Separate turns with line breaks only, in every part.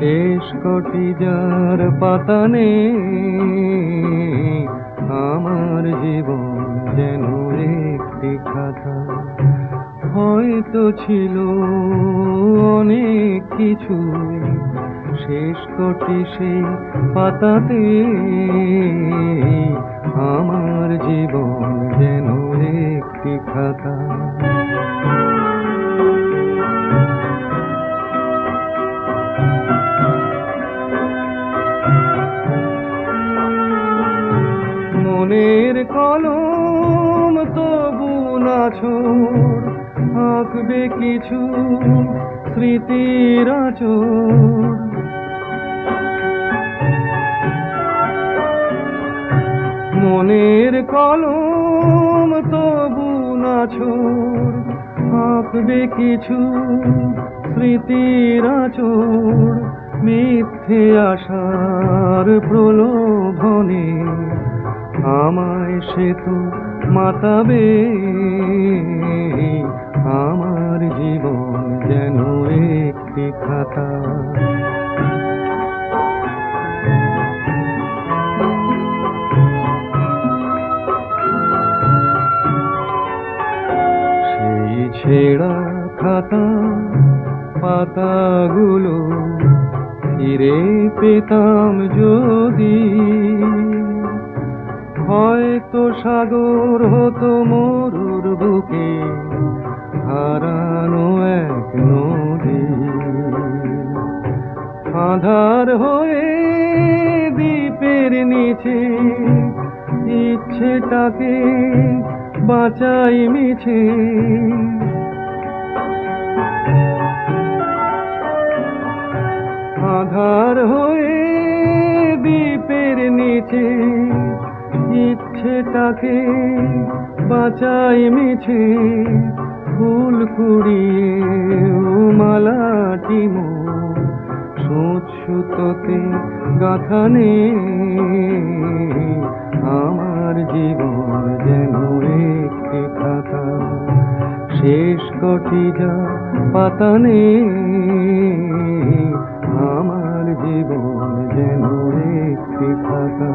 শেষ কটি যার পাতা নেই, আমার জীবন যেন একটি খাতা। হয়তো ছিল অনেক কিছু, শেষ কটি সেই পাতাতে, আমার জীবন যেন একটি খাতা। মনের কলম তবু না ছোড়, আঁকবে কিছু স্মৃতির আঁচড়। মনের কলম তবু না ছোড়, আঁকবে কিছু স্মৃতির আঁচড়। মিথ্যে আশার প্রলোভনে আমায় সে তো মাতাবে, আমার জীবন যেন একটি খাতা। সেই ছেঁড়া খাতা পাতাগুলো ফিরে পেতাম যদি, হয়তো সাগর হতো মরুর বুকে হারানো এক নদী। আঁধার হয়ে দ্বীপের নিচে ইচ্ছেটাকে বাঁচাই মিছে। আঁধার হয়ে দ্বীপের নিচে ইচ্ছেটাকে বাঁচাই মিছে। ফুল কুড়িয়ে মালাটি মোর সুচ সুতোতে গাঁথা নেই, আমার জীবন যেন একটি খাতা। শেষ কটি যা পাতা নেই, আমার জীবন যেন একটি খাতা।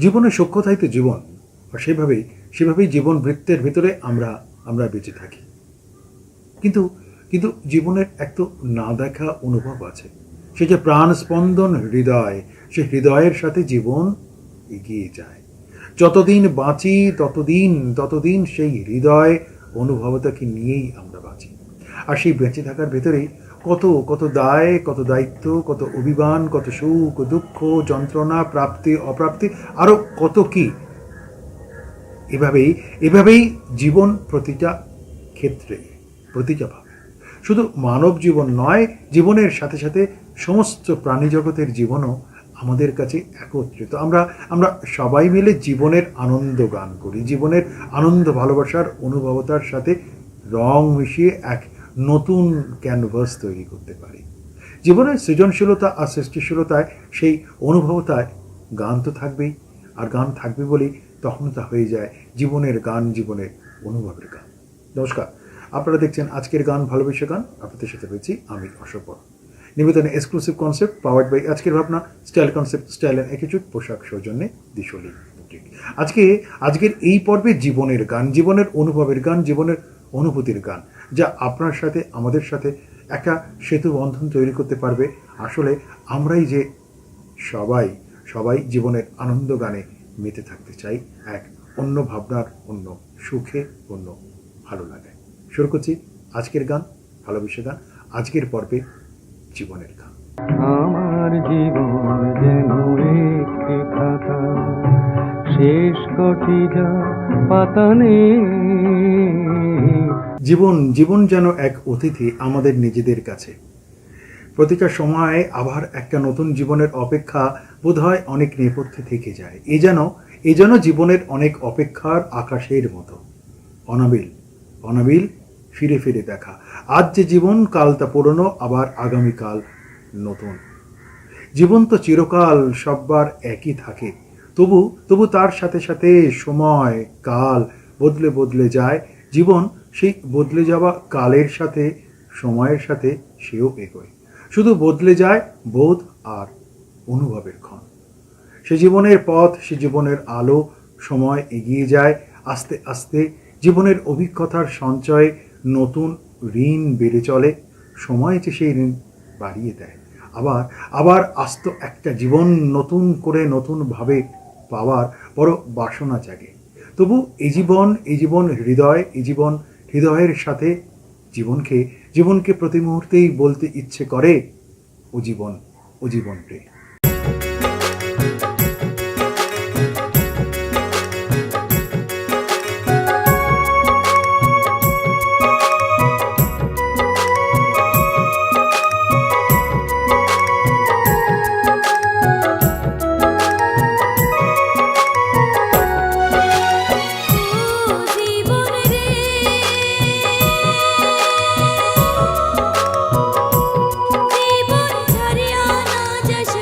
জীবনের সূক্ষ্মতাই তো জীবন, আর সেভাবেই জীবন বৃত্তের ভিতরে আমরা বেঁচে থাকি। কিন্তু কিন্তু জীবনের এক তো না দেখা অনুভব আছে, সে যে প্রাণ স্পন্দন হৃদয়, সে হৃদয়ের সাথে জীবন এগিয়ে যায়। যতদিন বাঁচি ততদিন সেই হৃদয় অনুভবতাকে নিয়েই আমরা বাঁচি। আর সেই বেঁচে থাকার ভেতরেই কত দায়, কত দায়িত্ব, কত অভিমান, কত সুখ দুঃখ, যন্ত্রণা, প্রাপ্তি অপ্রাপ্তি, আরও কত কি। এভাবেই জীবন প্রতিটা ক্ষেত্রে, প্রতিটা ভাবে, শুধু মানব জীবন নয়, জীবনের সাথে সাথে সমস্ত প্রাণী জগতের জীবনও আমাদের কাছে একত্রিত। আমরা সবাই মিলে জীবনের আনন্দ গান করি, জীবনের আনন্দ ভালোবাসার অনুভবতার সাথে রং মিশিয়ে এক নতুন ক্যানভাস তৈরি করতে পারি। জীবনের সৃজনশীলতা আর সৃষ্টিশীলতায়, সেই অনুভবতায় গান তো থাকবেই, আর গান থাকবে বলেই তখন তা হয়ে যায় জীবনের গান, জীবনের অনুভবের গান। নমস্কার, আপনারা দেখছেন আজকের গান, ভালোবেসে গান। আপনাদের সাথে রয়েছি আমি অশোক। নিবেদনে এক্সক্লুসিভ কনসেপ্ট পাওয়ার্ড বাই আজকের ভাবনা, style concept, style and attitude, পোশাক সৌজন্যে দিশলি বুটিক। আজকের এই পর্বে জীবনের গান, জীবনের অনুভবের গান, জীবনের অনুভূতির গান, যা আপনার সাথে আমাদের সাথে একটা সেতু বন্ধন তৈরি করতে পারবে। আসলে আমরাই যে সবাই জীবনের আনন্দ গানে মেতে থাকতে চাই, এক অন্য ভাবনার, অন্য সুখে, অন্য ভালো লাগে। শুরু করছি আজকের গান, ভালোবেসে গান, আজকের পর্বে জীবনের গান।
আমার জীবন যেন একটি খাতা, শেষ কটি যা পাতা নেই।
জীবন যেন এক অতিথি আমাদের নিজেদের কাছে। প্রতিটা সময়ে আবার একটা নতুন জীবনের অপেক্ষা বোধহয় অনেক নেপথ্যে থেকে যায়। এ যেন জীবনের অনেক অপেক্ষার আকাশের মতো, অনাবিল অনাবিল, ফিরে ফিরে দেখা। আজ যে জীবন, কাল তা পুরনো, আবার আগামীকাল নতুন। জীবন তো চিরকাল সববার একই থাকে, তবু তবু তার সাথে সাথে সময় কাল বদলে বদলে যায়। জীবন সেই বদলে যাওয়া কালের সাথে, সময়ের সাথে সেও এগোয়। শুধু বদলে যায় বোধ আর অনুভবের ক্ষণ। সে জীবনের পথ, সে জীবনের আলো, সময় এগিয়ে যায় আস্তে আস্তে। জীবনের অভিজ্ঞতার সঞ্চয়ে নতুন ঋণ বেড়ে চলে, সময় যে সেই ঋণ বাড়িয়ে দেয়। আবার আবার আস্ত একটা জীবন নতুন করে নতুনভাবে পাওয়ার বড় বাসনা জাগে। তবু এই জীবন হৃদয়, এই জীবন হৃদয়ের সাথে জীবনকে প্রতি মুহূর্তেই বলতে ইচ্ছে করে, ও জীবন, ও জীবন রে।
জীবন রে জীবন ছাড়িয়া না যাস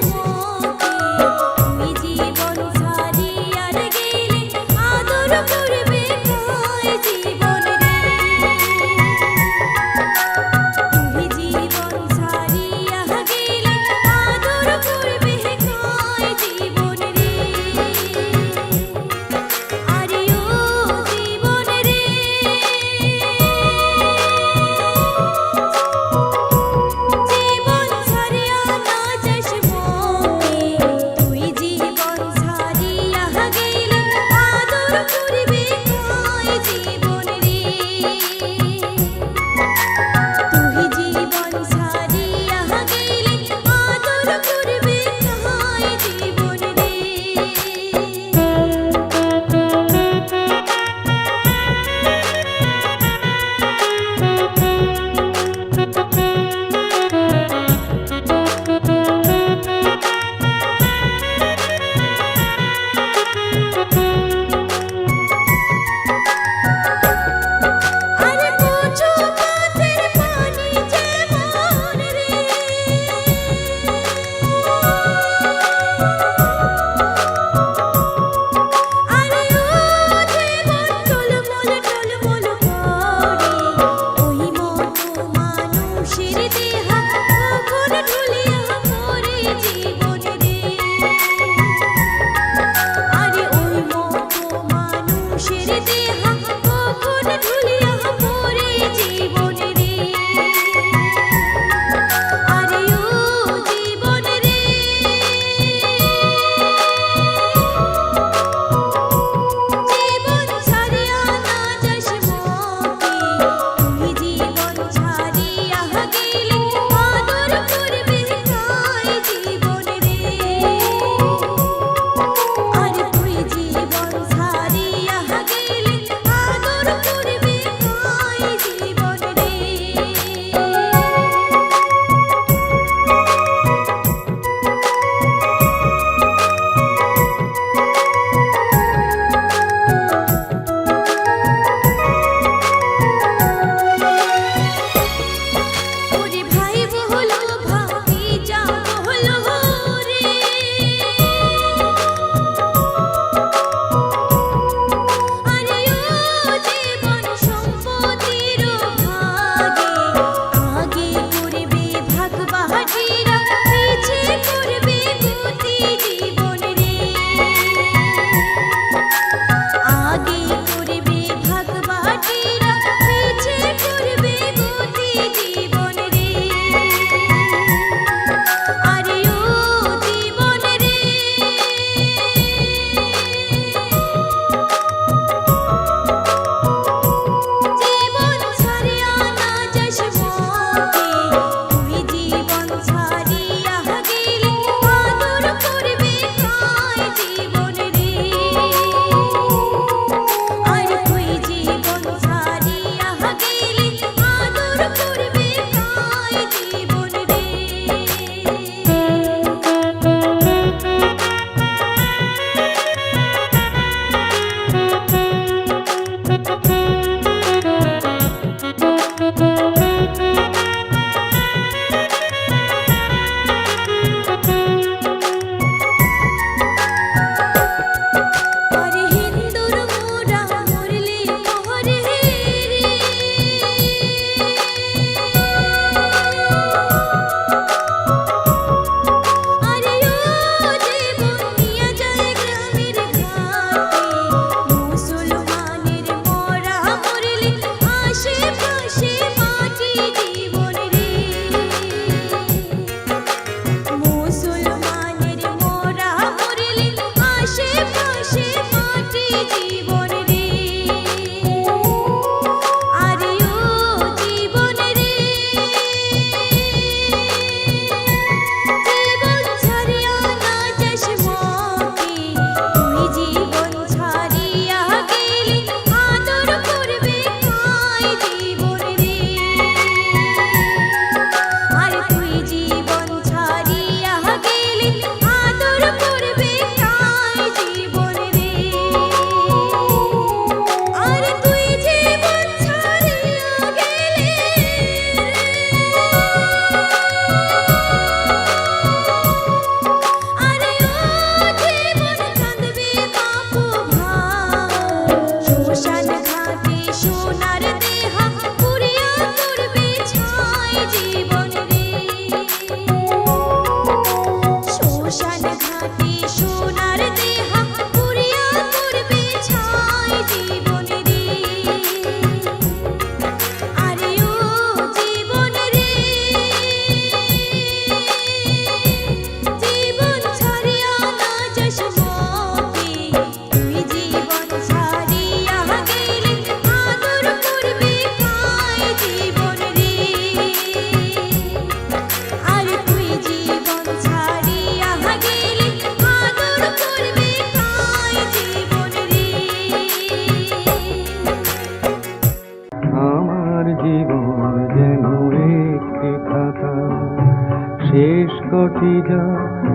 ছটি যা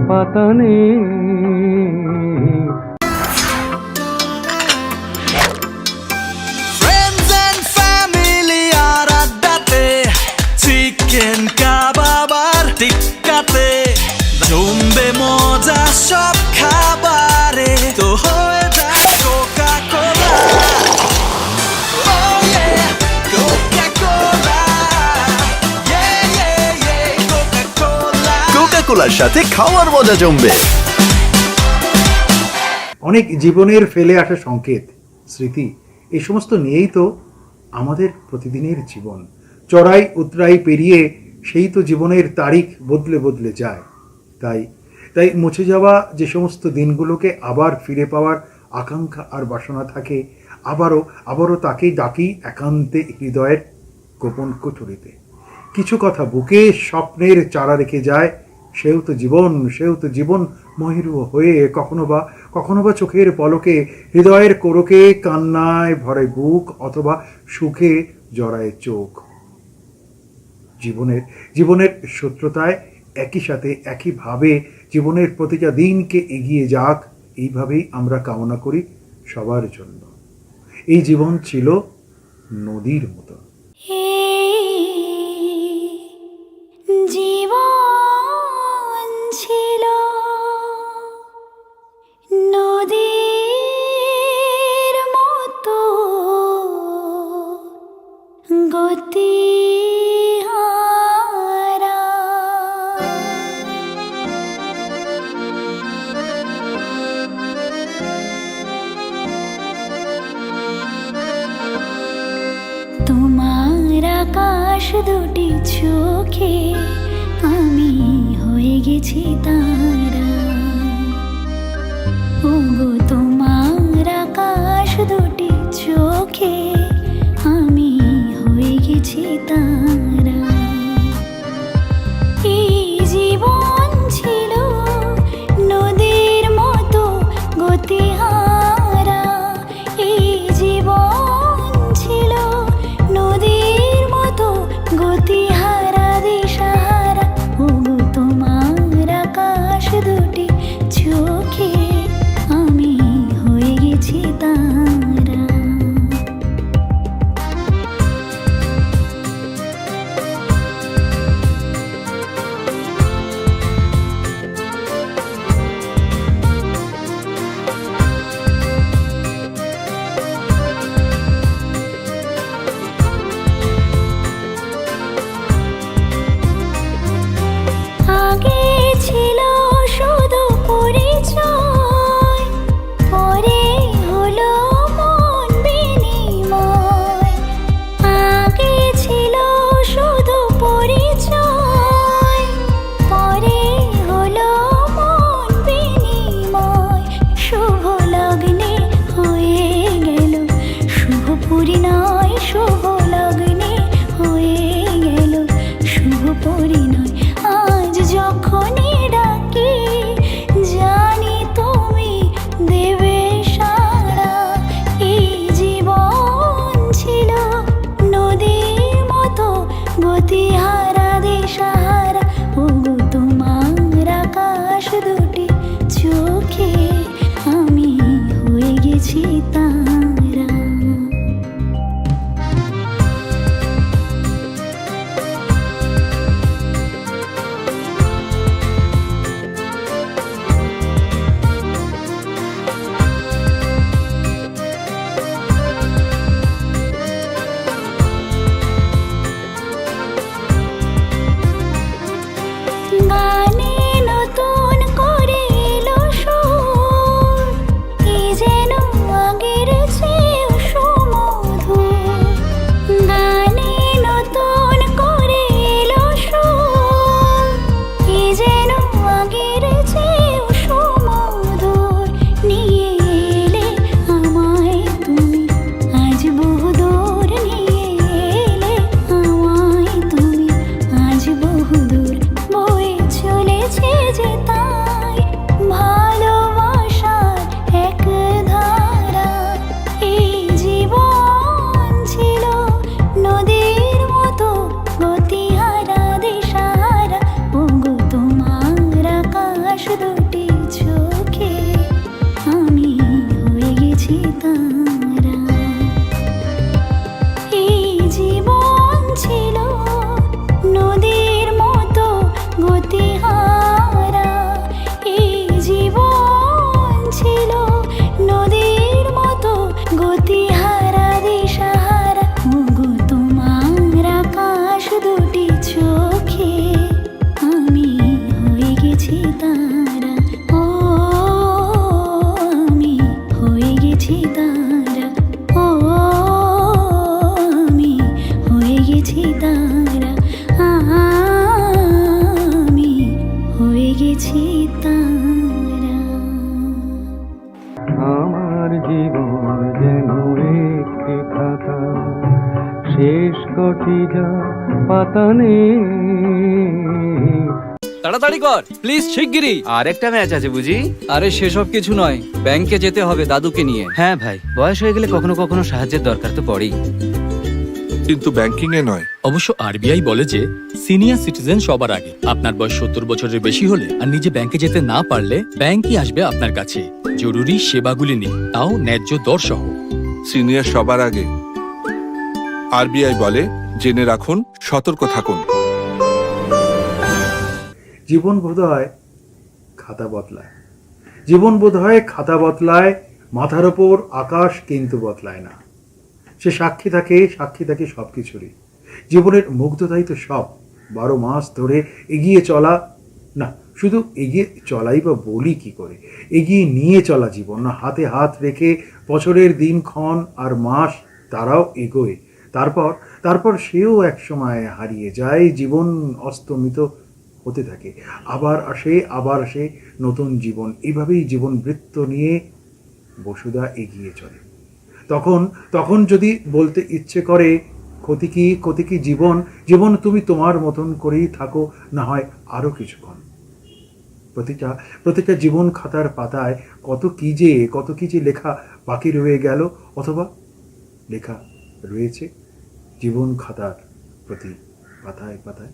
পাতা নেই।
Friends and family আর আড্ডাতে, চিকেন কাবাব আর টিক্কাতে, জমবে মজা সব খাবারে, তো হয়ে যায় Coca Cola. Oh yeah, Coca-Cola, yeah yeah yeah, Coca-Cola।
Coca কোলার সাথে খাওয়ার মজা জমবে।
অনেক জীবনের ফেলে আসা সংকেত, স্মৃতি, এই সমস্ত নিয়েই তো আমাদের প্রতিদিনের জীবন। চড়াই উতরাই পেরিয়ে সেই তো জীবনের তারিখ বদলে বদলে যায়। তাই তাই মুছে যাওয়া যে সমস্ত দিনগুলোকে আবার ফিরে পাওয়ার আকাঙ্ক্ষা আর বাসনা থাকে, আবারও তাকেই ডাকি একান্তে হৃদয়ের গোপন কুঠুরিতে। কিছু কথা বুকে স্বপ্নের চারা রেখে যায়, সেও তো জীবন মহিরু হয়ে কখনো বা চোখের পলকে, হৃদয়ের কোরকে কান্নায় ভরে বুক, অথবা সুখে জড়ায় চোখ। জীবনের সূত্রতায় একই সাথে একইভাবে জীবনের প্রতিটা দিনকে এগিয়ে যাক, এইভাবেই আমরা কামনা করি সবার জন্য। এই জীবন ছিল নদীর মতো।
জীবন ছিল নদীর মতো গতিহারা, তোমার আকাশ দুটি চোখে আমি হয়ে গেছি তারা। ওগো তোমার আকাশ দুটি চোখে আমি হয়ে গেছি তারা। এই জীবন ছিল নদীর মতো গতিহারা, এই জীবন ছিল নদীর মতো গতিহারা দিশাহারা। ওগো তোমার আকাশ দুটি চোখে আমি হয়ে গেছি তারা।
ঘটি যা পাতা নেই।
তাড়াতাড়ি কর প্লিজ, শিগগিরই।
আর একটা ম্যাচ আছে বুঝি?
আরে সেসব কিছু নয়, ব্যাংকে যেতে হবে দাদুকে নিয়ে।
হ্যাঁ ভাই, বয়স হয়ে গেলে কখনো কখনো সাহায্যের দরকার তো পড়েই।
কিন্তু ব্যাংকিং এ নয়।
অবশ্য আরবিআই বলে যে সিনিয়র সিটিজেন সবার আগে। আপনার বয়স 70 বছরের বেশি হলে আর নিজে ব্যাংকে যেতে না পারলে ব্যাংকই আসবে আপনার কাছে জরুরি সেবাগুলি নিয়ে, তাও ন্যায্য দর সহ।
সিনিয়র সবার আগে। আরবিআই বলে, জেনে রাখুন, সতর্ক থাকুন।
জীবন বোধহয় খাতা বদলায়, জীবন বোধহয় খাতা বদলায়, মাথার ওপর আকাশ কিন্তু বদলায় না। সে সাক্ষী থাকে সব কিছুরই। জীবনের মুগ্ধতাই তো সব। 12 মাস ধরে এগিয়ে চলা, না শুধু এগিয়ে চলাই বা বলি কি করে, এগিয়ে নিয়ে চলা জীবন, না হাতে হাত রেখে বছরের দিনক্ষণ আর মাস তারাও এগোয়। তারপর সেও একসময় হারিয়ে যায়, জীবন অস্তমিত হতে থাকে, আবার আসে নতুন জীবন। এইভাবেই জীবন বৃত্ত নিয়ে বসুধা এগিয়ে চলে। তখন যদি বলতে ইচ্ছে করে ক্ষতি কি জীবন তুমি তোমার মতন করেই থাকো, না হয় আরো কিছুক্ষণ। প্রতিটা জীবন খাতার পাতায় কত কি যে লেখা বাকি রয়ে গেল, অথবা লেখা রয়েছে জীবন খাতার প্রতি পাতায় পাতায়।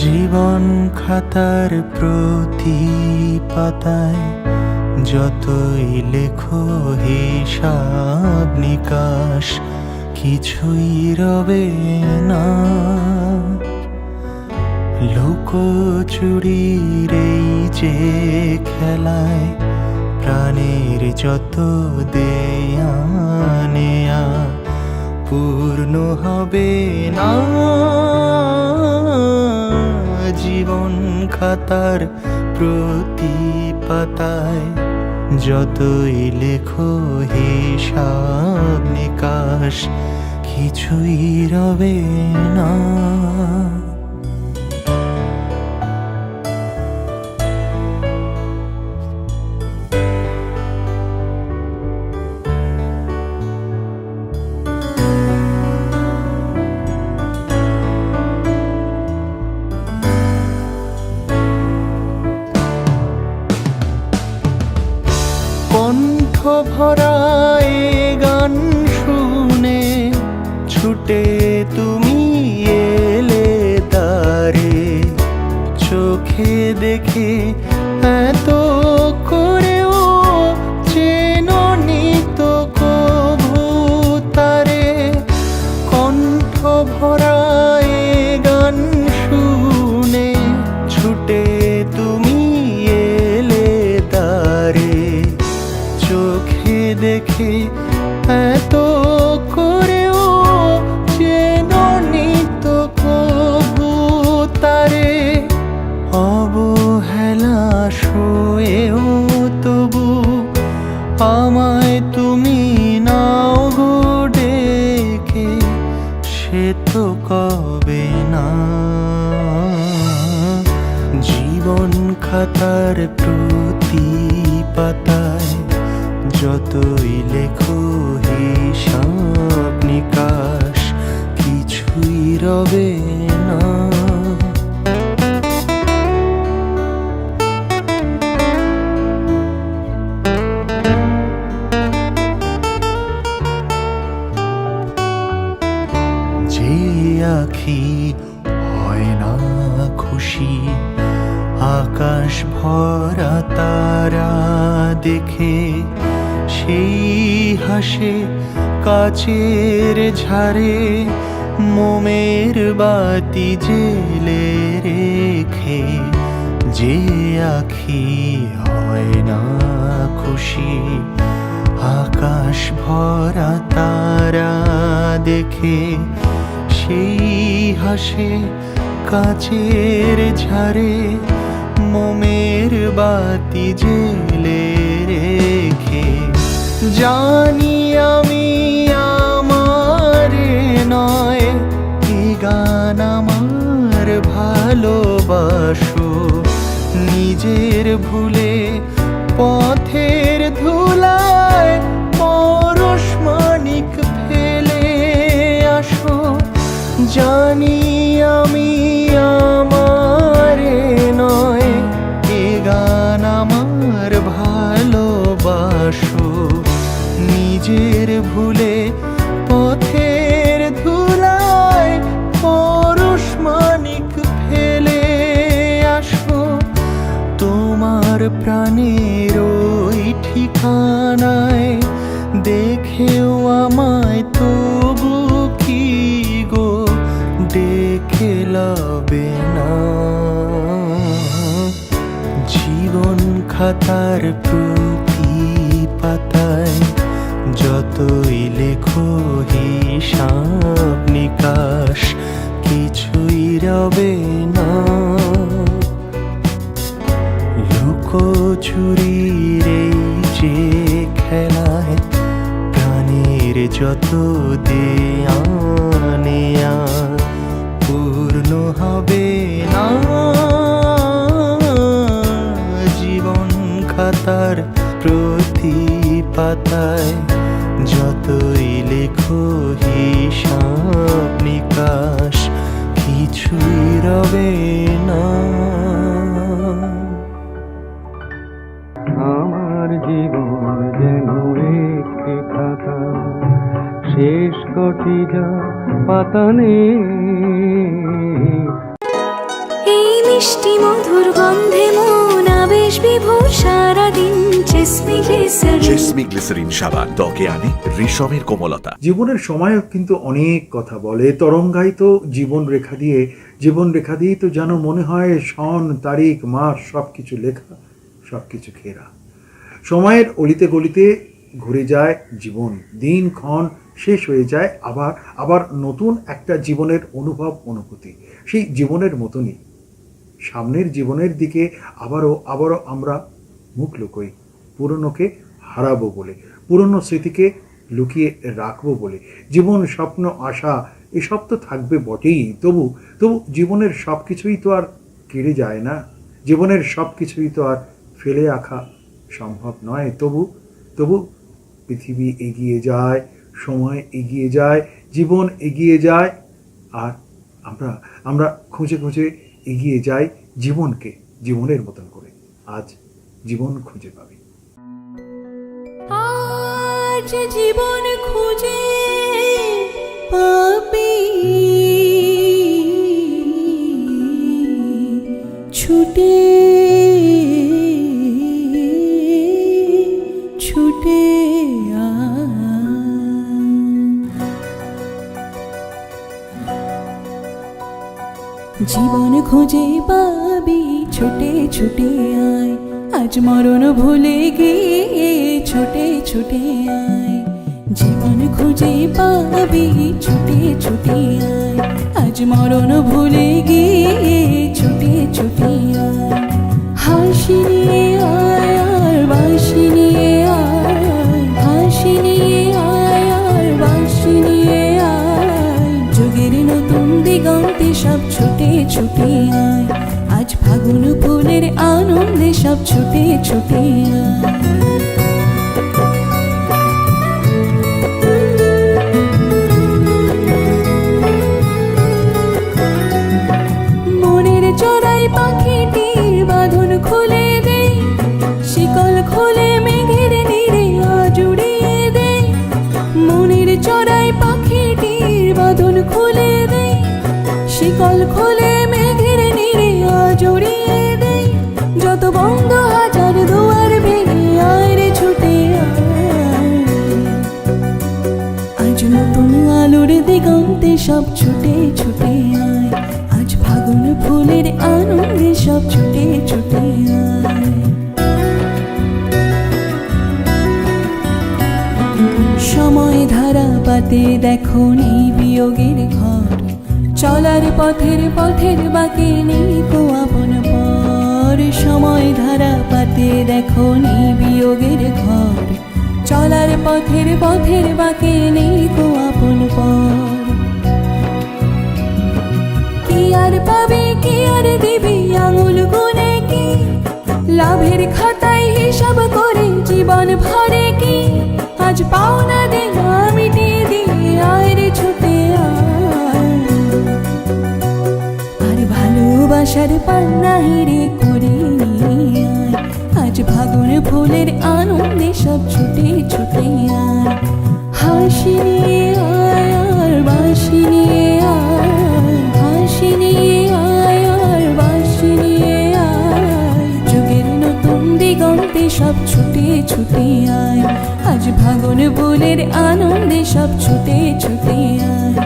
জীবন খাতার প্রতি পাতায় যতই লেখো হিসাব নিকাশ, কিছুই রবে না। লুকোচুরির এই যে খেলায় প্রাণের যত দেয়া নেয়া পূর্ণ হবে না। জীবন খাতার প্রতি পাতায় যতই লেখো হিসাব নিকাশ, কিছুই রবে না। কণ্ঠ ভরা এ গান শুনে ছুটে তুমি এলে তারে, চোখে দেখে এত করেও চেননি তো কভু তারে। কণ্ঠ ভরা এ গান শুনে ছুটে তুমি এলে তারে, চোখে দেখে এত করেও চেননি তো কভু তারে। অবহেলা সয়েও তবু আমায় তুমি নাও গো ডেকে, সে তো কবে না। জীবন খাতার প্রতি পাতায় যতই লেখো হিসাব নিকাশ, কিছুই রবে না। যে আখি হয় না খুশি আকাশ ভরা তারা দেখে, সেই হাসে কাচের ঝাড়ে মোমের বাতি জেলে রেখে। যে আখি হয় না খুশি আকাশ ভরা তারা দেখে, সেই হাসে কাচের ঝাড়ে মোমের বাতি জেলে রেখে। দেখে জানি আমি আমার নয়, এ গান আমার ভালোবাসো। নিজের ভুলে পথের ধুলায় পরশ মানিক ফেলে আসো। জানি আমি আমার নয়, এ গান আমার ভালোবাসো। নিজের ভুলে পথের ধুলায় পরশ মানিক ফেলে আসো। তোমার প্রাণের ওই ঠিকানায় দেখেও আমায় তবু কি গো ডেকে লবে না। জীবন খাতার প্রতি পাতায় যতই লেখো হিসাব নিকাশ, কিছুই রবে না। লুকোচুরির এই যে খেলায় প্রাণের যত দেয়া নেয়া পূর্ণ হবে না। জীবন খাতার প্রতি পাতায় যতই লেখো হিসাব নিকাশ, কিছুই রবে না।
আমার জীবন যেন একটি খাতা, শেষ কটি যা পাতা নেই।
এই মিষ্টি মধুর গন্ধে মন আবেশ বিভোর সারাদিন।
জেসমি গ্লিসারিন সাবান ত্বকে আনে রেশমের কোমলতা।
জীবনের সময়ও কিন্তু অনেক কথা বলে, তরঙ্গায়িত জীবন রেখা দিয়েই তো যেন মনে হয় সন তারিখ মাস সবকিছু লেখা, সবকিছু ঘেরা। সময়ের অলিতে গলিতে ঘুরে যায় জীবন, দিন ক্ষণ শেষ হয়ে যায়, আবার নতুন একটা জীবনের অনুভূতি সেই জীবনের মতনই। সামনের জীবনের দিকে আবারও আমরা মুখ লুকোই, পুরনোকে হারাবো বলে, পুরনো স্মৃতিকে লুকিয়ে রাখবো বলে। জীবন, স্বপ্ন, আশা এসব তো থাকবে বটেই, তবু জীবনের সব কিছুই তো আর কেড়ে যায় না, জীবনের সব কিছুই তো আর ফেলে রাখা সম্ভব নয়। তবু পৃথিবী এগিয়ে যায়, সময় এগিয়ে যায়, জীবন এগিয়ে যায়, আর আমরা খুঁজে এগিয়ে যাই জীবনকে, জীবনের মতন করে। আজ জীবন খুঁজে পাবি।
আজ জীবন খুঁজে পাবি, ছুটে জীবন খুঁজে পাবি, ছুটে আয়। আজ মরণ ভুলে গিয়ে ছুটে আয়। জীবন খুঁজে পাবি, ছুটে আয়। আজ মরণ ভুলে গিয়ে ছুটে আয়। হাসি নিয়ে আয় আর বাঁশি নিয়ে আয়, হাসি নিয়ে আয় আর বাঁশি নিয়ে আয়। যুগের নতুন দিগন্তে সব ছুটে আয়। আজ ফাগুন ফুলের আনন্দে সব ছুটে আয়। মনের চড়াই পাখিটির বাঁধন খুলে দে, শিকল খুলে মেঘের নীড়ে আজ উড়িয়ে দে। মনের চড়াই পাখিটির বাঁধন খুলে দে, শিকল খুলে মেঘের নীড়ে আজ উড়িয়ে দে। যত বন্ধ হাজার দুয়ার ভেঙে আয় রে ছুটে আয়। আজ নতুন আলোর দিগন্তে সব ছুটে আয়। আজ ফাগুন ফুলের আনন্দে সব ছুটে আয়। সময় ধারা পাতে দেখো নেই বিয়োগের ঘর, চলার পথের বাঁকে নেই কো আপন পর। সময় ধারা পাতে দেখো নেই বিয়োগের ঘর, চলার পথের বাঁকে নেই কো আপন পর। কি আর পাবে কি আর দিবি আঙুল গুনে কি, লাভের খাতায় হিসাব করে জীবন ভরে কি, আজ পাওনা দেনা মিটিয়ে দিয়ে আয় রে ছুটে আয়। আর ভালোবাসার পান্না হেরে করে নিয়ে আয়, আজ ফাগুন ফুলের আনন্দে সব ছুটে ছুটে আয়। হাসি নিয়ে আয় আর বাঁশি নিয়ে আয়, হাসি নিয়ে আয় আর বাঁশি নিয়ে আয়। যুগের নতুন দিগন্তে সব ছুটে ছুটে আয়, আজ ফাগুন ফুলের আনন্দে সব ছুটে ছুটে আয়।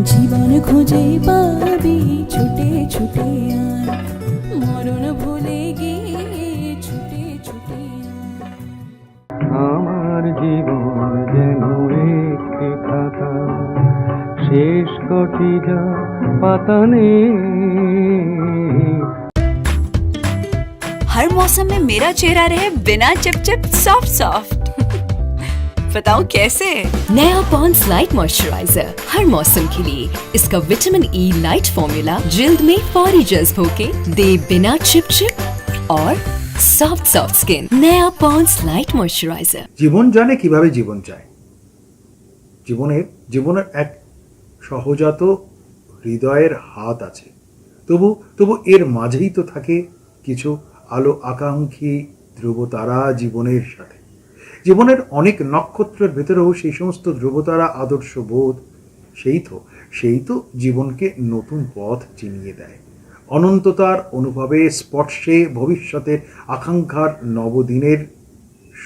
জীবন খুঁজে পাবি ছুটে ছুটে আয়, মরণ ভুলে গিয়ে ছুটে ছুটে আয়।
আমার জীবন যেন একটি খাতা, শেষ কটি যা পাতা নেই।
हर मौसम में मेरा चेहरा रहे बिना चिपचिप सॉफ्ट सॉफ्ट। बताऊं कैसे? नया पॉन्ड्स लाइट मॉइस्चराइजर हर मौसम के लिए। इसका विटामिन ई लाइट फॉर्मूला जिल्द में फौरी जज्ब होके दे बिना चिपचिप और सॉफ्ट सॉफ्ट स्किन। नया पॉन्ड्स लाइट मॉइस्चराइजर।
জীবন জানে কিভাবে জীবন চায়। জীবনের এক সহজাত হৃদয়ের হাত আছে, তবু এর মাঝেই তো থাকে কিছু আলো আকাঙ্ক্ষী ধ্রুবতারা জীবনের সাথে। জীবনের অনেক নক্ষত্রের ভেতরেও সেই সমস্ত ধ্রুবতারা আদর্শ বোধ, সেই তো জীবনকে নতুন পথ চিনিয়ে দেয়। অনন্ততার অনুভবে, স্পর্শে, ভবিষ্যতের আকাঙ্ক্ষার নবদিনের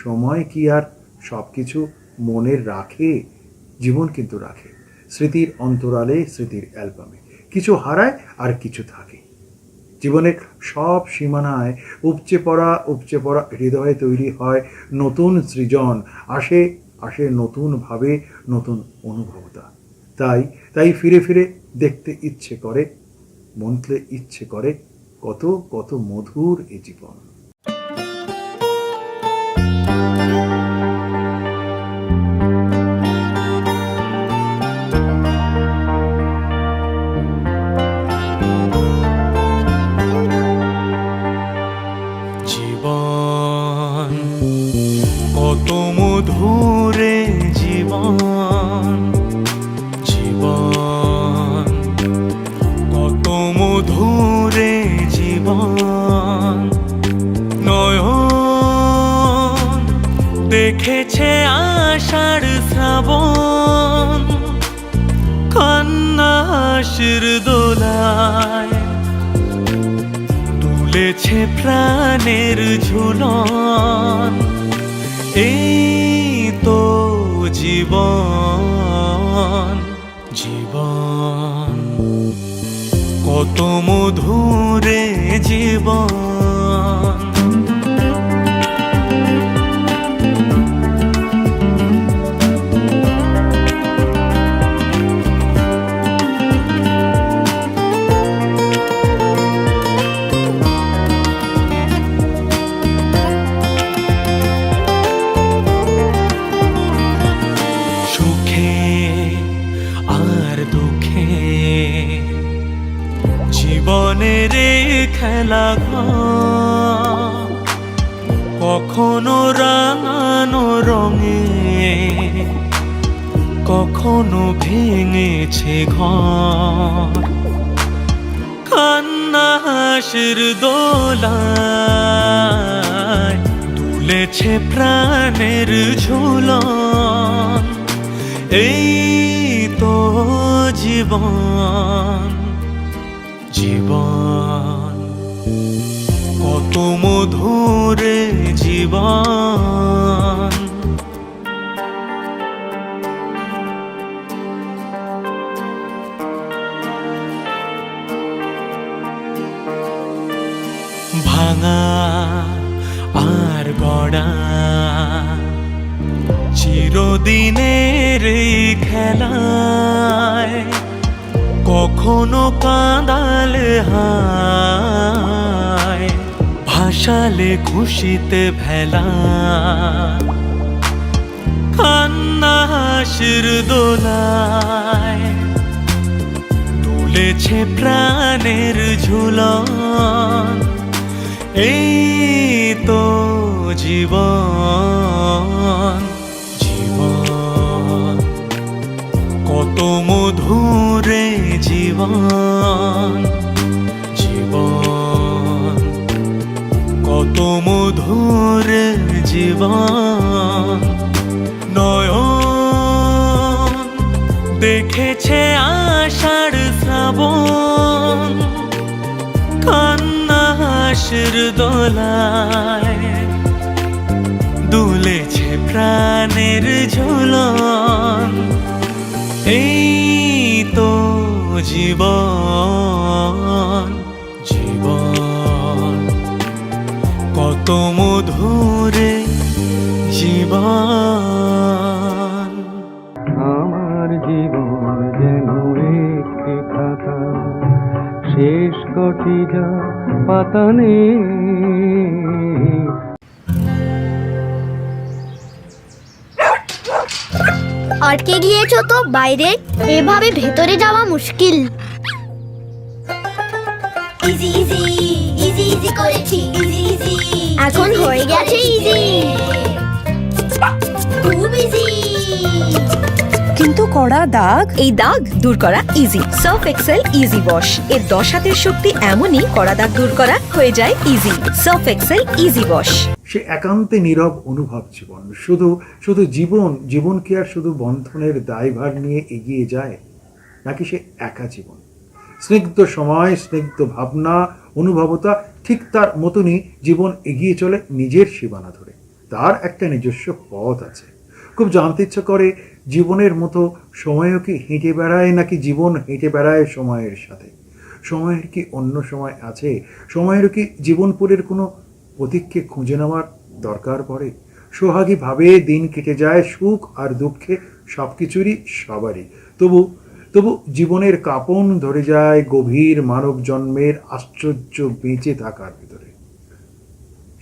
সময় কি আর সব কিছু মনে রাখে? জীবন কিন্তু রাখে স্মৃতির অন্তরালে, স্মৃতির অ্যালবামে। কিছু হারায় আর কিছু থাকে। জীবনের সব সীমানায় উপচে পড়া হৃদয়ে তৈরি হয় নতুন সৃজন, আসে নতুনভাবে নতুন অনুভবতা। তাই ফিরে দেখতে ইচ্ছে করে, মনতে ইচ্ছে করে কত কত মধুর এ জীবন।
জীবন কত মধুরে জীবন, জীবন কত মধুরে জীবন। নয়ন দেখেছে আষাঢ় শ্রাবণ, কান্না হাসির দোলায় তুলেছে প্রাণের ঝুলন। এই তো জীবন, জীবন কত মধুরে জীবন। জীবনের খেলা কখনো রাঙানো রঙে, কখনো ভেঙেছে ঘর। কান্না হাসির দোলায় তুলেছে প্রাণের ঝুলন। এই তো জীবন, জীবন কত মধুরে জীবন। ভাঙা আর গড়া চিরদিনের এই খেলায়, কখনো কাঁদালে হায়, ভাসালে খুশিতে ভেলা। হাসির দোলায় তুলেছে প্রাণের ঝুলন, এই তো জীবন। জীবন কত মধুরে জীবন, জীবন কত মধুরে জীবন। নয়ন দেখেছে আষাঢ় শ্রাবণ, কান্না হাসির দোলায় দুলেছে প্রাণের ঝুলন, এই তো জীবন। জীবন কত মধুরে জীবন।
আমার জীবন যেন একটি খাতা, শেষ কটি যা পাতা নেই।
আটকে গিয়েছো তো বাইরে, এভাবে ভেতরে যাওয়া মুশকিল। ইজি ইজি ইজি ইজি করেছি, ইজি ইজি এখন হয়ে গেছে ইজি, খুব ইজি।
কিন্তু কড়া দাগ, এই দাগ দূর করা easy. Surf Excel easy wash এর 10 হাতের শক্তি এমনই, কড়া দাগ দূর করা হয়ে যায় easy. Surf Excel easy wash.
সে একান্তে নীরব অনুভব জীবন। শুধু শুধু জীবন কি আর শুধু বন্ধনের দায়ভার নিয়ে এগিয়ে যায়, নাকি সে একা জীবন? স্নিগ্ধ সময়, স্নিগ্ধ ভাবনা, অনুভবতা, ঠিক তার মতনই জীবন এগিয়ে চলে নিজের সীমানা ধরে। তার একটা নিজস্ব পথ আছে। খুব জানতে ইচ্ছা করে, জীবনের মতো সময়ও কি হেঁটে বেড়ায়, নাকি জীবন হেঁটে বেড়ায় সময়ের সাথে? সময়ের কি অন্য সময় আছে? সময়ের কি জীবনপুরের কোনো প্রতীককে খুঁজে নেওয়ার দরকার পড়ে? সোহাগী ভাবে দিন কেটে যায় সুখ আর দুঃখে, সব কিছুরই সবারই। তবু জীবনের কাঁপন ধরে যায় গভীর মানব জন্মের আশ্চর্য বেঁচে থাকার ভিতরে।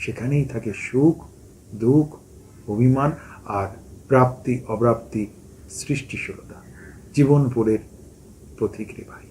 সেখানেই থাকে সুখ, দুঃখ, অভিমান আর প্রাপ্তি অপ্রাপ্তি, সৃষ্টিশীলতা। জীবনপুরের প্রতীক রে ভাই।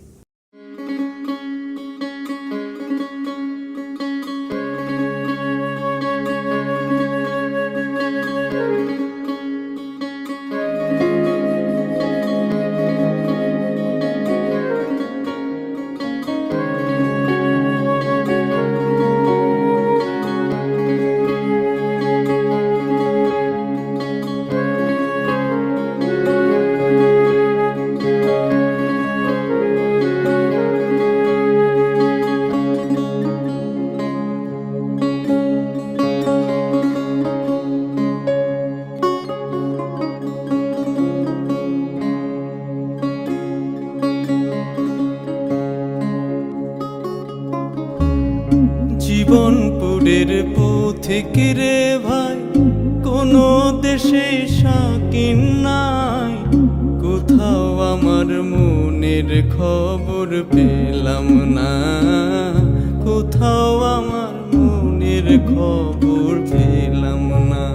জীবনপুরের পথিক রে ভাই, কোনো দেশে শাকিন নাই। কোথাও আমার মনের খবর পেলাম না, কোথাও আমার মনের খবর পেলাম না।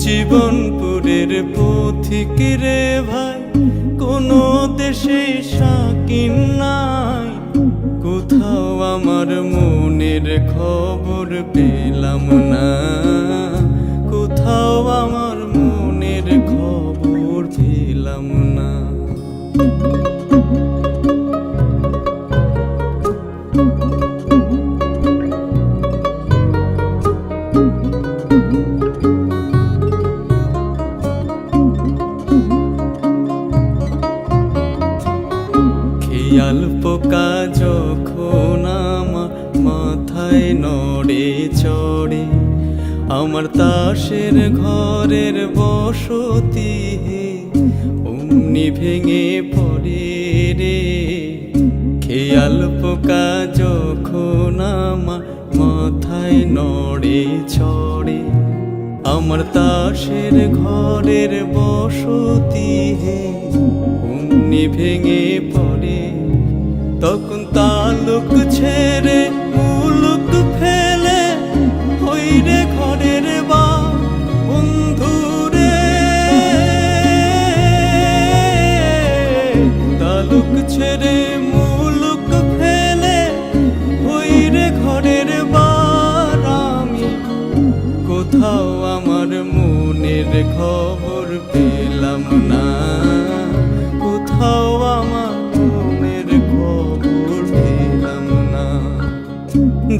জীবনপুরের পথিক রে ভাই, কোনো দেশে শাকিন নাই। কোথাও আমার মনের খবর পেলাম না, কোথাও আমার মনের খবর পেলাম না। খেয়াল পোকা যখন আমার মাথায় নড়ে চড়ে, আমার তাসের ঘরের বসতি অমনি ভেঙে পড়ে রে। খেয়াল পোকা যখন আমার মাথায় নড়ে চড়ে, আমার তাসের ঘরের বসতি অমনি ভেঙে পড়ে। তখন তালুক ছেড়ে মুলুক ফেলে হইরে ঘরের বা বন্ধুরে,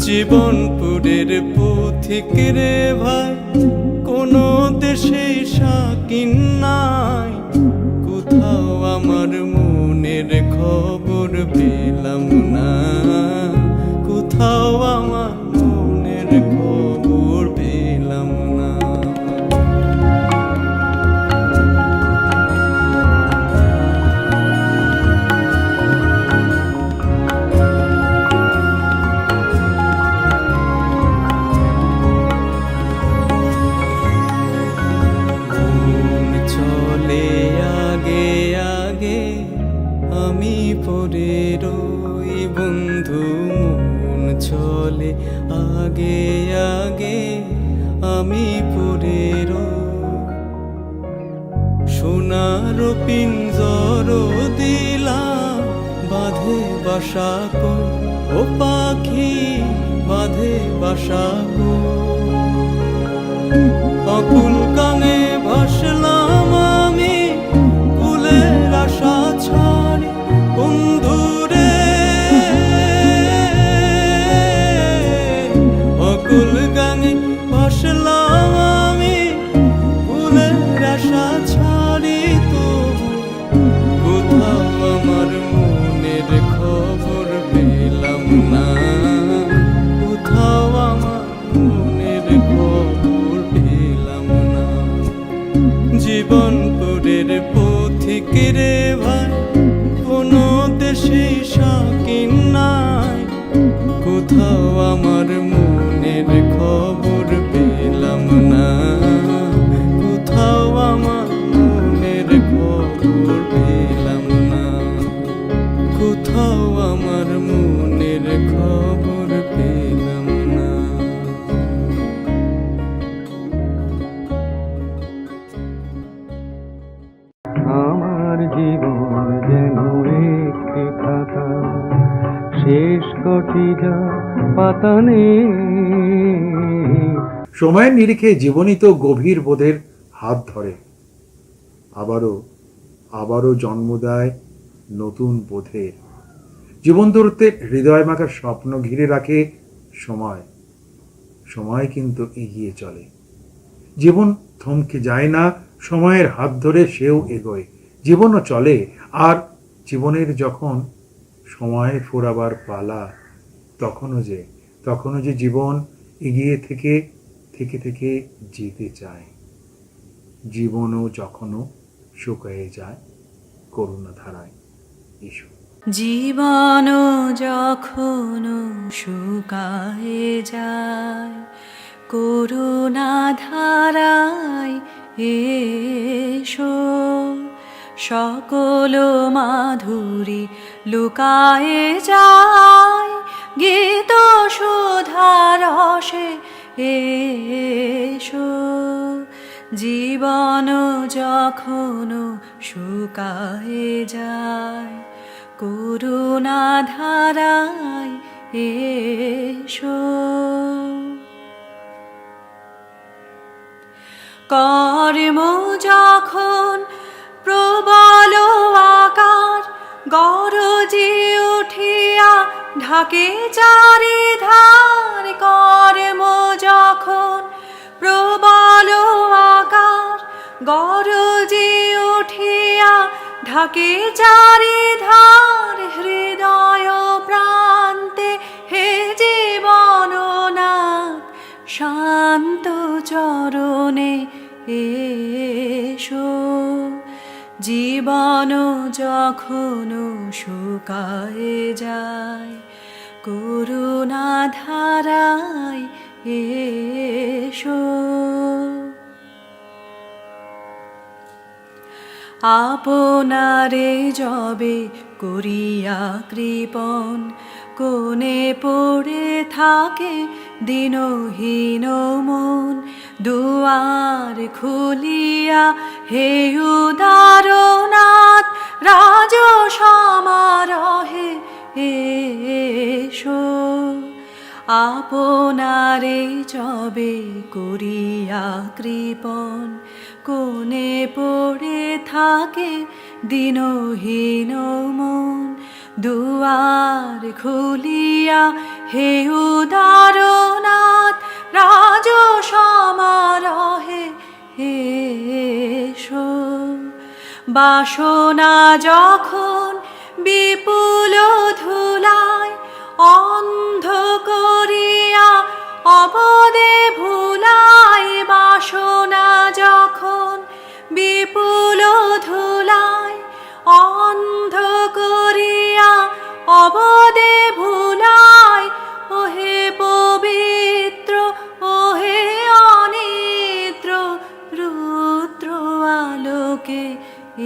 জীবনপুরের পথিক রে ভাই, কোনো দেশে শাকিন নাই, কোথাও আমার মনের খবর পেলাম না, কোথাও আমার মনের খবর পেলাম না। চলে আগে আগে, আমি পড়ে রই বন্ধু, মন চলে আগে আগে, আমি পড়ে রই। সোনার পিঞ্জর দিলাম বাঁধে বাসা কো, ও পাখি বাঁধে বাসা কো। অকুল কাঙে ভাসলাম আমি, কুলের আশা ছাড়ি বন্ধুরে। অকুল গাঙে ভাসলাম আমি, কুলের আশা ছাড়ি, তবু কোথাও আমার মনের খবর পেলাম না, কোথাও আমার মনের খবর পেলাম না। জীবনপুরের পথিক রে ভাই, কোনো দেশে শাকিন নাই, কোথাও আমার মনের খবর পেলাম না, কোথাও আমার মনের খবর পেলাম না, কোথাও আমার মনের খবর পেলাম না।
আমার জীবন যেন একটি খাতা, শেষ কটি যা পাতা নেই।
সময়ের নিরিখে জীবনই তো গভীর বোধের হাত ধরে, আবারও জন্ম দেয় নতুন বোধের। জীবন দূরত্বে হৃদয় মাখার স্বপ্ন ঘিরে রাখে সময় কিন্তু এগিয়ে চলে। জীবন থমকে যায় না, সময়ের হাত ধরে সেও এগোয়। জীবনও চলে, আর জীবনের যখন সময় ফোরাবার পালা, তখনও যে জীবন এগিয়ে থেকে যেতে চায়। জীবনও যখনও শুকিয়ে যায় করুণা ধারায়। ঈশ্বর।
জীবন যখন শুকায়ে যায় করুণা ধারায় এসো, সকল মাধুরী লুকায়ে যায় গীত সুধারসে এসো। জীবন যখন শুকায়ে যায় করুণা ধারায় এসো। কর্ম যখন প্রবল আকার গরজে উঠিয়া ঢাকে চারিধার, কর্ম যখন প্রবল আকার গরজে উঠিয়া ঢাকে চারিধার, হৃদয় প্রান্তে হে জীবননাথ শান্ত চরণে এসো। জীবন যখন শুকায়ে যায় করুণা ধারায় এসো। আপনারে যবে করিয়া কৃপণ কোণে পড়ে থাকে দিনহীন মন, দুয়ার খুলিয়া হে উদারনাথ রাজ সমারোহে এসো। আপনারে যবে করিয়া কৃপণ কোণে পড়ে থাকে দিনহীন মন, দুয়ার খুলিয়া হে উদারনাথ রাজ সমারোহে এসো, বাসনা যখন বিপুল ধুলায় অন্ধ করিয়া অবদে ভুলায়, বাসনা যখন বিপুল ধুলায় অন্ধ করিয়া অবদে ভুলায়, ওহে পবিত্র ওহে অনিদ্র রুদ্র আলোকে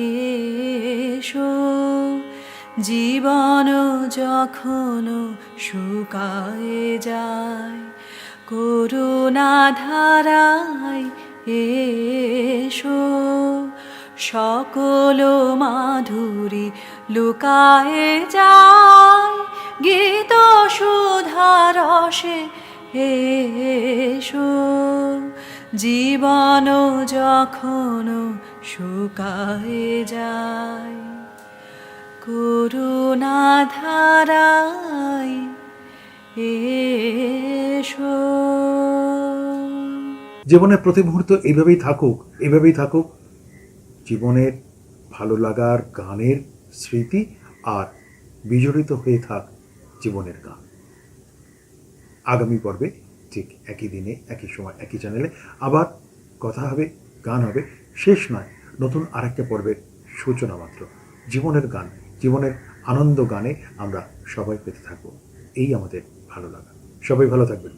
এসো, জীবন যখন শুকায়ে যায় করুণা ধারায় এসো, সকল মাধুরী লুকায়ে যায় গীত সুধা রসে এসো, জীবন যখন শুকায়ে যায় করুণা ধারায় এসো।
জীবনের প্রতি মুহূর্ত এইভাবেই থাকুক জীবনের ভালো লাগার গানের স্মৃতি, আর বিজড়িত হয়ে থাক জীবনের গান। আগামী পর্বে ঠিক একই দিনে একই সময় একই চ্যানেলে আবার কথা হবে, গান হবে, শেষ নয়, নতুন আরেকটা পর্বের সূচনা মাত্র। জীবনের গান, জীবনের আনন্দ গানে আমরা সবাই পেতে থাকবো, এই আমাদের ভালো লাগা। সবাই ভালো থাকবেন।